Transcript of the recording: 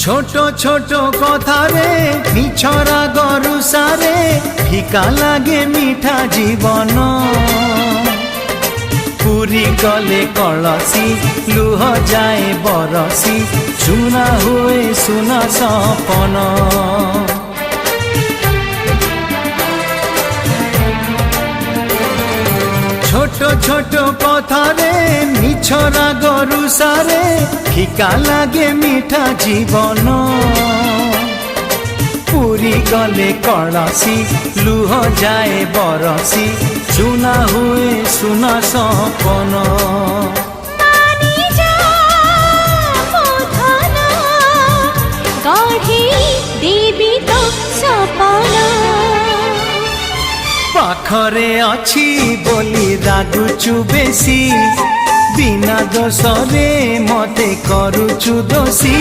ছোট ছোট কথারে মিছরা গরুসারে ফিকা লাগে মিঠা জীবন পুরি গলে কলসি লুহ যায় বরসি সুনা হুয়ে সুনা সপন ছোট ছোট কথারে মিছরা গরুসারে ফিকা লাগে মিঠা জীবন পুরি গলে কলসি লুহ যায় বরসি সুনা হুয়ে সুনা সপন পাখরে অছি বলি রাগুচু বেশি বিনা দোষরে মতে করুচু দোষী।